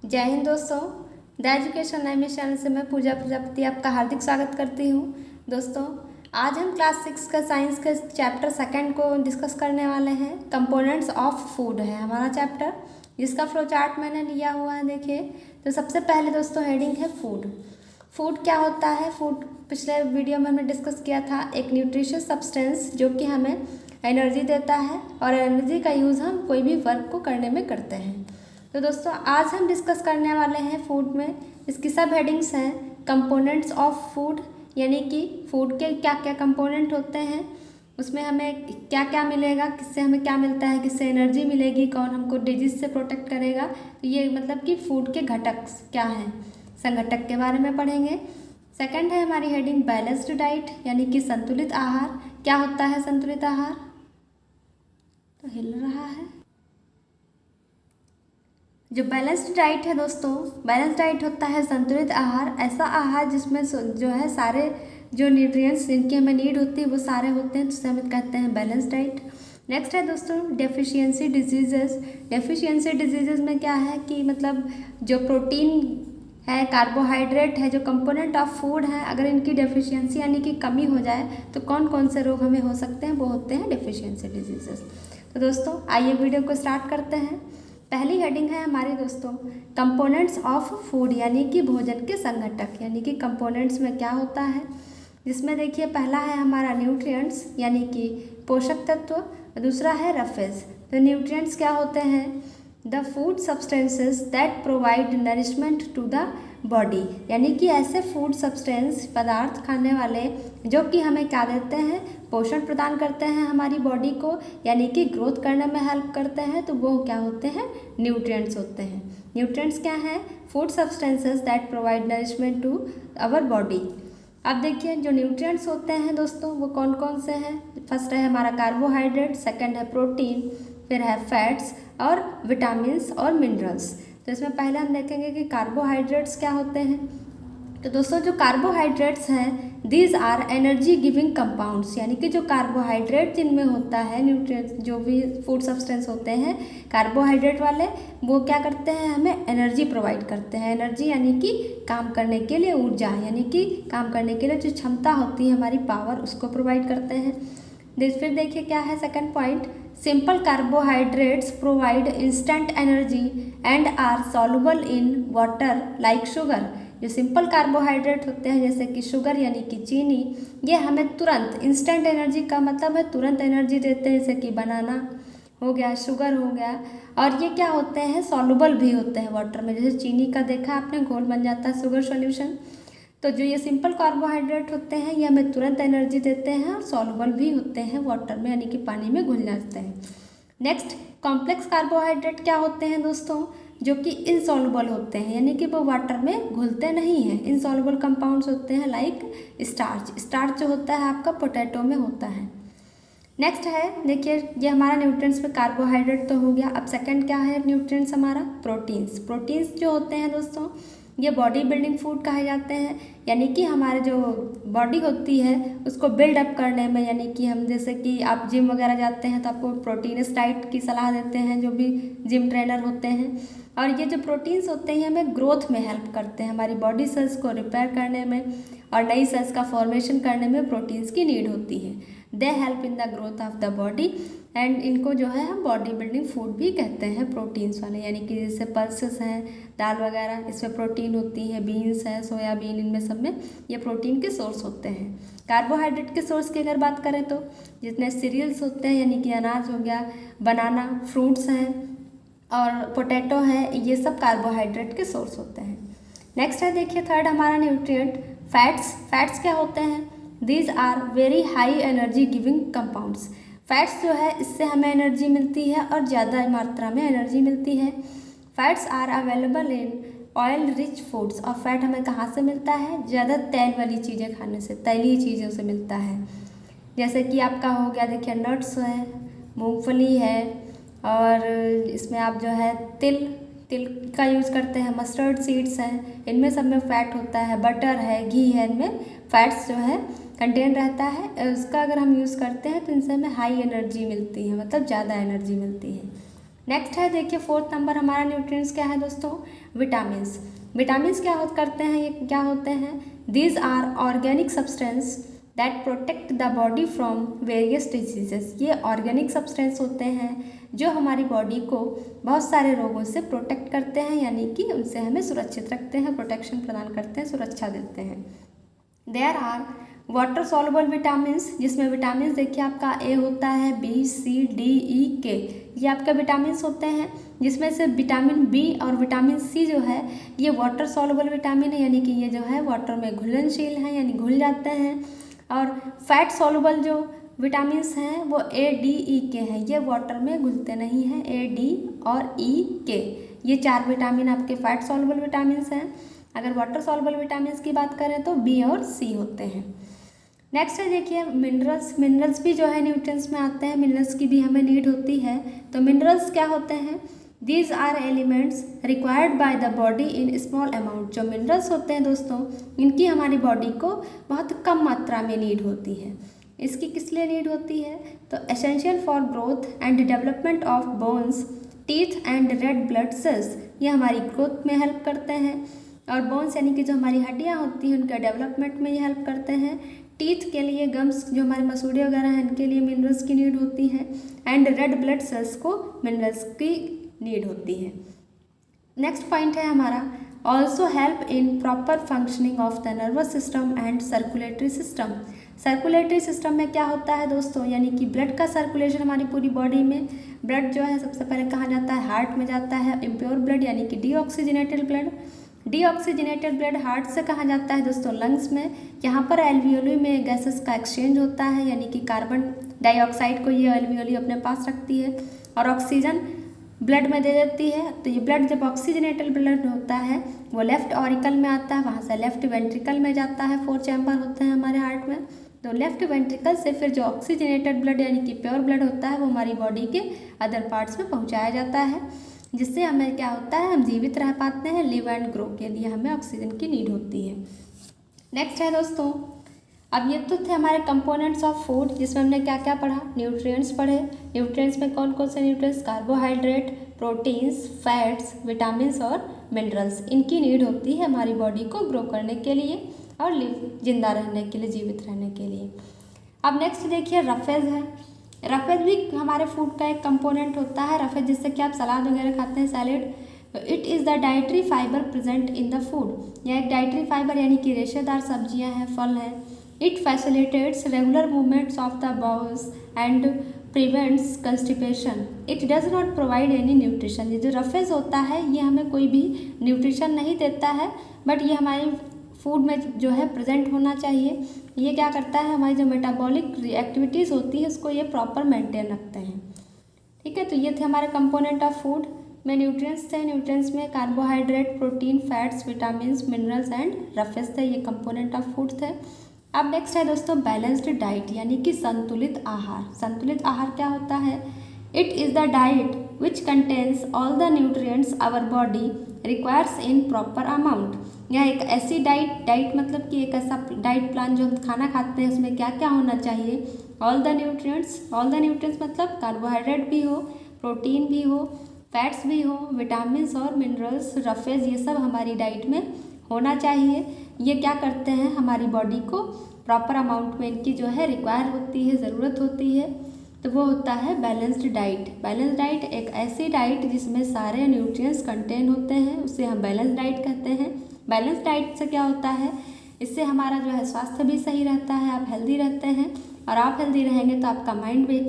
जय हिंद दोस्तों। The education line channel से मैं पूजा प्रजापति आपका हार्दिक स्वागत करती हूँ। दोस्तों, आज हम क्लास 6 का साइंस के चैप्टर सेकंड को डिस्कस करने वाले हैं। कंपोनेंट्स ऑफ फूड है हमारा चैप्टर, जिसका फ्लो चार्ट मैंने लिया हुआ है। देखिए, तो सबसे पहले दोस्तों हेडिंग है फूड। फूड क्या होता है? फूड पिछले वीडियो में हमने डिस्कस किया था, एक न्यूट्रिशियस सब्सटेंस जो कि हमें एनर्जी देता है, और एनर्जी का यूज़ हम कोई भी वर्क को करने में करते हैं। तो दोस्तों, आज हम डिस्कस करने वाले हैं फूड में। इसकी सब हेडिंग्स हैं कंपोनेंट्स ऑफ फूड, यानी कि फूड के क्या क्या कंपोनेंट होते हैं, उसमें हमें क्या क्या मिलेगा, किससे हमें क्या मिलता है, किससे एनर्जी मिलेगी, कौन हमको डिजीज से प्रोटेक्ट करेगा। तो ये मतलब कि फूड के घटक क्या हैं, संघटक के बारे में पढ़ेंगे। सेकंड है हमारी हेडिंग बैलेंस्ड डाइट, यानी कि संतुलित आहार। क्या होता है संतुलित आहार? तो हिल रहा है। जो बैलेंस्ड डाइट है दोस्तों, बैलेंस्ड डाइट होता है संतुलित आहार, ऐसा आहार जिसमें जो है सारे जो न्यूट्रिएंट्स जिनकी हमें नीड होती है वो सारे होते हैं, तो उसे हम कहते हैं बैलेंस्ड डाइट। नेक्स्ट है दोस्तों डेफिशिएंसी डिजीजेस। डेफिशिएंसी डिजीजेस में क्या है कि मतलब जो प्रोटीन है, कार्बोहाइड्रेट है, जो कंपोनेंट ऑफ फूड है, अगर इनकी डेफिशिएंसी यानी कि कमी हो जाए तो कौन कौन से रोग हमें हो सकते हैं, वो होते हैं डेफिशिएंसी डिजीजेस। तो दोस्तों आइए वीडियो को स्टार्ट करते हैं। पहली हेडिंग है हमारी दोस्तों कंपोनेंट्स ऑफ फूड, यानी कि भोजन के संघटक, यानी कि कंपोनेंट्स में क्या होता है। जिसमें देखिए पहला है हमारा न्यूट्रिएंट्स, यानी कि पोषक तत्व। दूसरा है रफेज। तो न्यूट्रिएंट्स क्या होते हैं? The food substances that provide nourishment to the body, यानी कि ऐसे फूड सब्सटेंस, पदार्थ खाने वाले जो कि हमें क्या देते हैं, पोषण प्रदान करते हैं हमारी बॉडी को, यानी कि ग्रोथ करने में हेल्प करते हैं, तो वो क्या होते हैं? न्यूट्रिएंट्स होते हैं। न्यूट्रिएंट्स क्या हैं? Food substances that provide nourishment to our body. अब देखिए जो न्यूट्रिएंट्स होते हैं दोस्तों वो कौन कौन से हैं। फर्स्ट है हमारा कार्बोहाइड्रेट, सेकंड है प्रोटीन, फिर है फैट्स और विटामिन्स और मिनरल्स। तो इसमें पहले हम देखेंगे कि कार्बोहाइड्रेट्स क्या होते हैं। तो दोस्तों जो कार्बोहाइड्रेट्स हैं these are energy giving compounds, यानी कि जो कार्बोहाइड्रेट जिनमें होता है, न्यूट्रिएंट्स जो भी फूड सब्सटेंस होते हैं कार्बोहाइड्रेट वाले, वो क्या करते हैं, हमें एनर्जी प्रोवाइड करते हैं। एनर्जी यानी कि काम करने के लिए ऊर्जा, यानी कि काम करने के लिए जो क्षमता होती है हमारी पावर, उसको प्रोवाइड करते हैं। फिर देखिए क्या है second point, simple carbohydrates provide instant energy and are soluble in water like sugar. जो सिंपल कार्बोहाइड्रेट होते हैं जैसे कि शुगर यानी कि चीनी, ये हमें तुरंत, इंस्टेंट एनर्जी का मतलब है तुरंत एनर्जी देते हैं, जैसे कि बनाना हो गया, शुगर हो गया। और ये क्या होते हैं, सॉल्युबल भी होते हैं वाटर में, जैसे चीनी का देखा आपने, घोल बन जाता है शुगर सॉल्यूशन। तो जो ये सिंपल कार्बोहाइड्रेट होते हैं ये हमें तुरंत एनर्जी देते हैं और सॉल्युबल भी होते हैं वाटर में, यानी कि पानी में घुल जाते हैं। नेक्स्ट कॉम्प्लेक्स कार्बोहाइड्रेट क्या होते हैं दोस्तों, जो कि इनसॉल्युबल होते हैं, यानी कि वो वाटर में घुलते नहीं हैं। इनसॉल्युबल कंपाउंड्स होते हैं लाइक स्टार्च। स्टार्च जो होता है आपका पोटैटो में होता है। नेक्स्ट है देखिए, ये हमारा न्यूट्रिएंट्स में कार्बोहाइड्रेट तो हो गया। अब सेकंड क्या है न्यूट्रिएंट्स हमारा, प्रोटीन्स। प्रोटीन्स जो होते हैं दोस्तों ये बॉडी बिल्डिंग फूड कहे जाते हैं, यानी कि हमारे जो बॉडी होती है उसको बिल्डअप करने में, यानी कि हम जैसे कि आप जिम वगैरह जाते हैं तो आपको प्रोटीनस डाइट की सलाह देते हैं जो भी जिम ट्रेनर होते हैं। और ये जो प्रोटीन्स होते हैं हमें ग्रोथ में हेल्प करते हैं, हमारी बॉडी सेल्स को रिपेयर करने में और नई सेल्स का फॉर्मेशन करने में प्रोटीन्स की नीड होती है। They help in the growth of the body and इनको जो है हम बॉडी बिल्डिंग फूड भी कहते हैं प्रोटीन्स वाले, यानी कि जैसे पल्सेस हैं, दाल वगैरह, इसमें प्रोटीन होती है, बीन्स है, सोयाबीन, इनमें सब में ये प्रोटीन के सोर्स होते हैं। कार्बोहाइड्रेट के सोर्स की अगर बात करें तो जितने सीरियल्स होते हैं, यानी कि अनाज हो गया, बनाना, फ्रूट्स हैं और पोटैटो है, ये सब कार्बोहाइड्रेट के सोर्स होते हैं। नेक्स्ट है देखिए थर्ड हमारा न्यूट्रिएंट फैट्स। फैट्स क्या होते हैं? These are very high energy giving compounds. Fats जो है इससे हमें एनर्जी मिलती है और ज़्यादा मात्रा में एनर्जी मिलती है। Fats are available in oil rich foods. और फैट हमें कहाँ से मिलता है? ज़्यादा तेल वाली चीज़ें खाने से, तैलीय चीज़ों से मिलता है। जैसे कि आपका हो गया देखिए नट्स है, मूंगफली है, और इसमें आप जो है तिल का यूज़ करते हैं, मस्टर्ड सीड्स हैं, इनमें सब में फ़ैट होता है, बटर है, घी है, इनमें फैट्स जो है कंटेन रहता है। उसका अगर हम यूज़ करते हैं तो इनसे हमें हाई एनर्जी मिलती है, मतलब ज़्यादा एनर्जी मिलती है। नेक्स्ट है देखिए 4th नंबर हमारा न्यूट्रिएंट्स क्या है दोस्तों, विटामिन्स। विटामिन्स क्या करते हैं, ये क्या होते हैं, these are organic substance that protect the body from various diseases. ये ऑर्गेनिक सब्सटेंस होते हैं जो हमारी बॉडी को बहुत सारे रोगों से प्रोटेक्ट करते हैं, यानी कि उनसे हमें सुरक्षित रखते हैं, प्रोटेक्शन प्रदान करते हैं, सुरक्षा देते हैं। There are water soluble vitamins, जिसमें विटामिन देखिए आपका ए होता है, बी, सी, डी, ई, के, ये आपके विटामिन्स होते हैं, जिसमें से विटामिन बी और विटामिन सी जो है ये वाटर सॉल्युबल विटामिन है, यानी कि ये जो है वाटर में घुलनशील हैं, यानी घुल जाते हैं। और फैट सॉल्युबल जो विटामिन्स हैं वो ए, डी, ई, के हैं, ये वाटर में घुलते नहीं हैं, ए, डी और ई, के, ये 4 विटामिन आपके फैट सॉल्युबल विटामिन्स हैं। अगर वाटर सॉल्युबल विटामिन्स की बात करें तो बी और सी होते हैं। नेक्स्ट है देखिए मिनरल्स। मिनरल्स भी जो है न्यूट्रिएंट्स में आते हैं, मिनरल्स की भी हमें नीड होती है। तो मिनरल्स क्या होते हैं, these are elements required by the body in small amount. जो मिनरल्स होते हैं दोस्तों, इनकी हमारी बॉडी को बहुत कम मात्रा में नीड होती है। इसकी किस लिए नीड होती है, तो essential for growth and development of bones, teeth and red blood cells, ये हमारी ग्रोथ में हेल्प करते हैं। और बोन्स यानी कि जो हमारी हड्डियाँ होती हैं उनके डेवलपमेंट में ये हेल्प करते हैं। टीथ के लिए, गम्स जो हमारे मसूड़े वगैरह हैं, इनके लिए मिनरल्स की नीड होती है। एंड रेड ब्लड सेल्स को मिनरल्स की नीड होती है। नेक्स्ट पॉइंट है हमारा also help in proper functioning of the nervous system and circulatory system. Circulatory system में क्या होता है दोस्तों, यानी कि ब्लड का सर्कुलेशन हमारी पूरी बॉडी में, ब्लड जो है सबसे पहले कहाँ जाता है, हार्ट में जाता है। इम्प्योर ब्लड यानी कि deoxygenated blood, deoxygenated blood heart से कहाँ जाता है दोस्तों, लंग्स में। यहाँ पर एल्वियोली में गैसेस का एक्सचेंज होता है, यानी कि कार्बन डाइऑक्साइड को ये एल्वियोली अपने पास रखती है और ऑक्सीजन ब्लड में दे देती है। तो ये ब्लड जब ऑक्सीजनेटेड ब्लड होता है वो लेफ्ट ऑरिकल में आता है, वहाँ से लेफ्ट वेंट्रिकल में जाता है। 4 चैम्बर होते हैं हमारे हार्ट में, तो लेफ्ट वेंट्रिकल से फिर जो ऑक्सीजनेटेड ब्लड यानी कि प्योर ब्लड होता है वो हमारी बॉडी के अदर पार्ट्स में पहुँचाया जाता है, जिससे हमें क्या होता है, हम जीवित रह पाते हैं। लिव एंड ग्रो के लिए हमें ऑक्सीजन की नीड होती है। नेक्स्ट है दोस्तों, अब ये तो थे हमारे कंपोनेंट्स ऑफ फूड, जिसमें हमने क्या क्या पढ़ा, न्यूट्रिएंट्स पढ़े। न्यूट्रिएंट्स में कौन कौन से nutrients, carbohydrate, proteins, fats, vitamins और मिनरल्स, इनकी नीड होती है हमारी बॉडी को ग्रो करने के लिए और जिंदा रहने के लिए, जीवित रहने के लिए। अब नेक्स्ट देखिए रफेज है। रफेज भी हमारे फूड का एक कंपोनेंट होता है। रफेज जिससे कि आप सलाद वगैरह खाते हैं, salad, it is the dietary fibre present in the food. यह एक डाइटरी फाइबर यानी कि रेशेदार सब्जियां हैं, फल हैं। It facilitates regular movements of the bowls and prevents constipation. It does not provide any nutrition. ये जो रफेज होता है ये हमें कोई भी न्यूट्रिशन नहीं देता है, बट ये हमारी फूड में जो है प्रेजेंट होना चाहिए। ये क्या करता है, हमारी जो मेटाबॉलिक एक्टिविटीज़ होती है उसको ये प्रॉपर मेंटेन रखते हैं। ठीक है, तो ये थे हमारे कंपोनेंट ऑफ फूड में न्यूट्रिएंट्स थे। न्यूट्रिएंट्स में carbohydrate, protein, fats, vitamins, minerals and roughage थे, ये कंपोनेंट ऑफ फूड थे। अब नेक्स्ट है दोस्तों बैलेंस्ड डाइट यानी कि संतुलित आहार। संतुलित आहार क्या होता है, it is the diet which contains all the nutrients our body requires in proper amount. यह एक ऐसी डाइट मतलब कि एक ऐसा डाइट प्लान जो हम खाना खाते हैं उसमें क्या क्या होना चाहिए, ऑल द न्यूट्रिएंट्स मतलब कार्बोहाइड्रेट भी हो, प्रोटीन भी हो, फैट्स भी हो, विटामिन्स और मिनरल्स, रफेज, ये सब हमारी डाइट में होना चाहिए। ये क्या करते हैं, हमारी बॉडी को प्रॉपर अमाउंट में इनकी जो है रिक्वायर होती है, ज़रूरत होती है, तो वो होता है बैलेंस्ड डाइट। बैलेंस्ड डाइट एक ऐसी डाइट जिसमें सारे न्यूट्रिएंट्स कंटेन होते हैं, उसे हम बैलेंस डाइट कहते हैं। बैलेंस डाइट से क्या होता है, इससे हमारा जो है स्वास्थ्य भी सही रहता है, आप हेल्दी रहते हैं, और आप हेल्दी रहेंगे तो आपका माइंड भी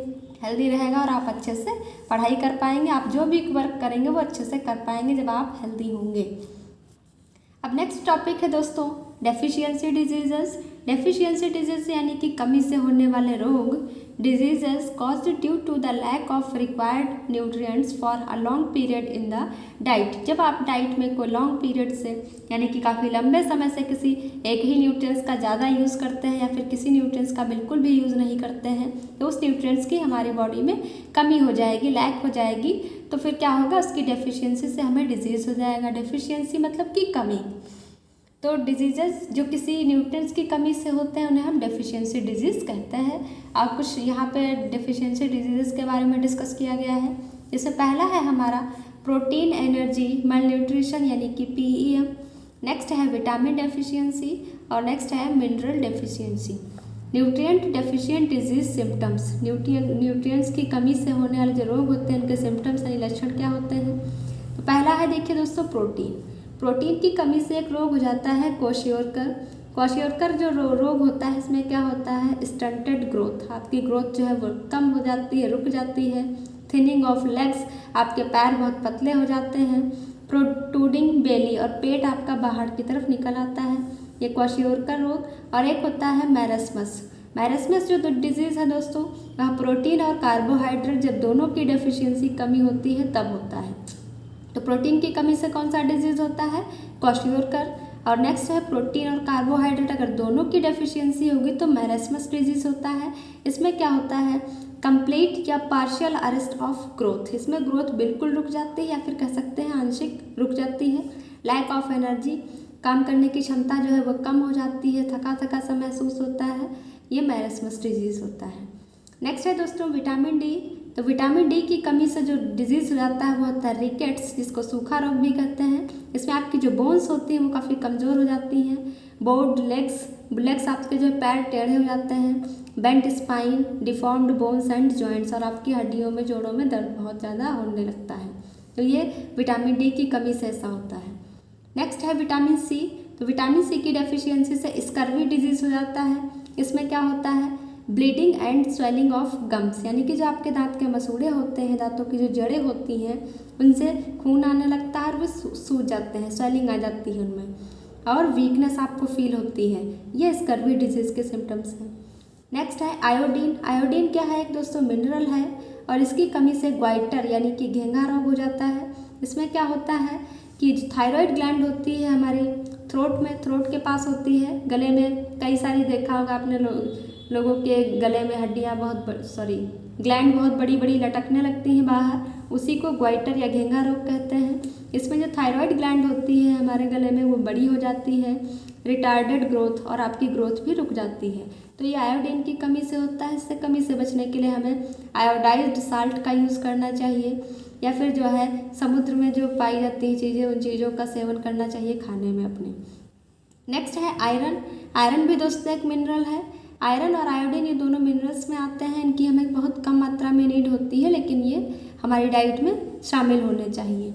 हेल्दी रहेगा और आप अच्छे से पढ़ाई कर पाएंगे। आप जो भी वर्क करेंगे वो अच्छे से कर पाएंगे जब आप हेल्दी होंगे। अब नेक्स्ट टॉपिक है दोस्तों डेफिशिएंसी डिजीजेस। डेफिशिएंसी डिजीज यानी कि कमी से होने वाले रोग, diseases caused due to the lack of required nutrients for a long period in the diet. जब आप डाइट में कोई लॉन्ग पीरियड से यानी कि काफ़ी लंबे समय से किसी एक ही न्यूट्रिएंट्स का ज़्यादा यूज़ करते हैं या फिर किसी न्यूट्रिएंट्स का बिल्कुल भी यूज़ नहीं करते हैं, तो उस न्यूट्रिएंट्स की हमारी बॉडी में कमी हो जाएगी, लैक हो जाएगी, तो फिर क्या होगा, उसकी डेफिशिएंसी से हमें डिजीज़ हो जाएगा। डेफिशिएंसी मतलब कि कमी। तो डिजीजेस जो किसी न्यूट्रिएंट्स की कमी से होते हैं उन्हें हम डेफिशिएंसी डिजीज़ कहते हैं। और कुछ यहाँ पे डेफिशिएंसी डिजीज़ के बारे में डिस्कस किया गया है। इसमें पहला है हमारा प्रोटीन एनर्जी malnutrition यानी कि PEM, नेक्स्ट है विटामिन डेफिशिएंसी और नेक्स्ट है mineral deficiency. Nutrient deficient disease symptoms, nutrients की कमी से होने वाले जो रोग होते हैं उनके सिम्टम्स यानी लक्षण क्या होते हैं। तो पहला है देखिए दोस्तों प्रोटीन की कमी से एक रोग हो जाता है क्वाशियोरकर जो रोग होता है इसमें क्या होता है स्टंटेड ग्रोथ, आपकी ग्रोथ जो है वो कम हो जाती है, रुक जाती है। थिनिंग ऑफ लेग्स, आपके पैर बहुत पतले हो जाते हैं। प्रोट्रूडिंग बेली, और पेट आपका बाहर की तरफ निकल आता है, ये क्वाशियोरकर रोग। और एक होता है मैरस्मस जो डिजीज़ है दोस्तों वह प्रोटीन और कार्बोहाइड्रेट जब दोनों की डेफिशिएंसी कमी होती है तब होता है। तो प्रोटीन की कमी से कौन सा डिजीज़ होता है क्वाशियोरकर। और नेक्स्ट है प्रोटीन और कार्बोहाइड्रेट अगर दोनों की डेफिशिएंसी होगी तो मैरस्मस डिजीज़ होता है। इसमें क्या होता है कंप्लीट या पार्शियल अरेस्ट ऑफ ग्रोथ, इसमें ग्रोथ बिल्कुल रुक जाती है या फिर कह सकते हैं आंशिक रुक जाती है। लैक ऑफ एनर्जी, काम करने की क्षमता जो है वो कम हो जाती है, थका सा महसूस होता है, ये मैरस्मस डिजीज़ होता है। नेक्स्ट है दोस्तों विटामिन डी। तो विटामिन डी की कमी से जो डिजीज़ हो जाता है वो होता है रिकेट्स, जिसको सूखा रोग भी कहते हैं। इसमें आपकी जो बोन्स होती हैं वो काफ़ी कमज़ोर हो जाती हैं। बोर्ड लेग्स आपके जो पैर टेढ़े हो जाते हैं। Bent spine, deformed bones and joints, और आपकी हड्डियों में जोड़ों में दर्द बहुत ज़्यादा होने लगता है। तो ये विटामिन डी की कमी से ऐसा होता है। नेक्स्ट है विटामिन सी। तो विटामिन सी की डेफिशिएंसी से स्कर्वी डिजीज़ हो जाता है। इसमें क्या होता है bleeding and swelling of gums, यानी कि जो आपके दांत के मसूड़े होते हैं, दांतों की जो जड़ें होती हैं उनसे खून आने लगता है और वो सूज जाते हैं, स्वेलिंग आ जाती है उनमें, और वीकनेस आपको फील होती है। ये स्कर्वी डिजीज़ के सिम्टम्स हैं। नेक्स्ट है आयोडीन क्या है एक दोस्तों मिनरल है, और इसकी कमी से ग्वाइटर यानी कि घेंघा रोग हो जाता है। इसमें क्या होता है कि थायराइड ग्लैंड होती है हमारी थ्रोट के पास होती है, गले में कई सारी देखा होगा आपने लोगों के गले में हड्डियाँ ग्लैंड बहुत बड़ी बड़ी लटकने लगती हैं बाहर, उसी को ग्वाइटर या घेंघा रोग कहते हैं। इसमें जो थायराइड ग्लैंड होती है हमारे गले में वो बड़ी हो जाती है, रिटार्डेड ग्रोथ, और आपकी ग्रोथ भी रुक जाती है। तो ये आयोडीन की कमी से होता है। इससे कमी से बचने के लिए हमें आयोडाइज्ड साल्ट का यूज़ करना चाहिए, या फिर जो है समुद्र में जो पाई जाती है चीज़ें उन चीज़ों का सेवन करना चाहिए खाने में अपने। नेक्स्ट है आयरन भी दोस्तों एक मिनरल है। आयरन और आयोडीन ये दोनों मिनरल्स में आते हैं, इनकी हमें बहुत कम मात्रा में नीड होती है, लेकिन ये हमारी डाइट में शामिल होने चाहिए।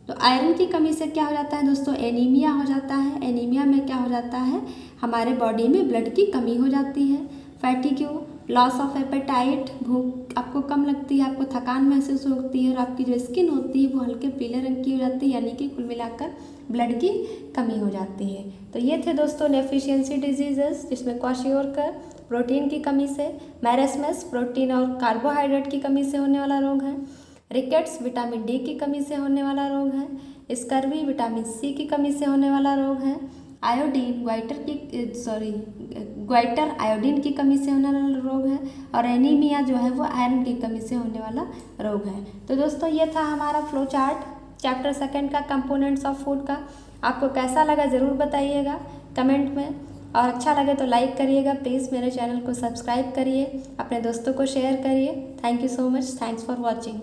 तो आयरन की कमी से क्या हो जाता है दोस्तों एनीमिया हो जाता है। एनीमिया में क्या हो जाता है हमारे बॉडी में ब्लड की कमी हो जाती है। फैटिग्यू, लॉस ऑफ एपेटाइट, भूख आपको कम लगती है, आपको थकान महसूस होती है, और आपकी जो स्किन होती है वो हल्के पीले रंग की हो जाती है, यानी कि कुल मिलाकर ब्लड की कमी हो जाती है। तो ये थे दोस्तों डेफिशिएंसी डिजीजेस, जिसमें क्वाशियोरकर प्रोटीन की कमी से, मैरस्मस प्रोटीन और कार्बोहाइड्रेट की कमी से होने वाला रोग है, रिकेट्स विटामिन डी की कमी से होने वाला रोग है, स्कर्वी विटामिन सी की कमी से होने वाला रोग है, ग्वाइटर आयोडीन की कमी से होने वाला रोग है, और एनीमिया जो है वो आयरन की कमी से होने वाला रोग है। तो दोस्तों ये था हमारा फ्लो चार्ट चैप्टर 2 का कंपोनेंट्स ऑफ फूड का। आपको कैसा लगा ज़रूर बताइएगा कमेंट में, और अच्छा लगे तो लाइक करिएगा, प्लीज़ मेरे चैनल को सब्सक्राइब करिए, अपने दोस्तों को शेयर करिए। Thank you so much, thanks for watching.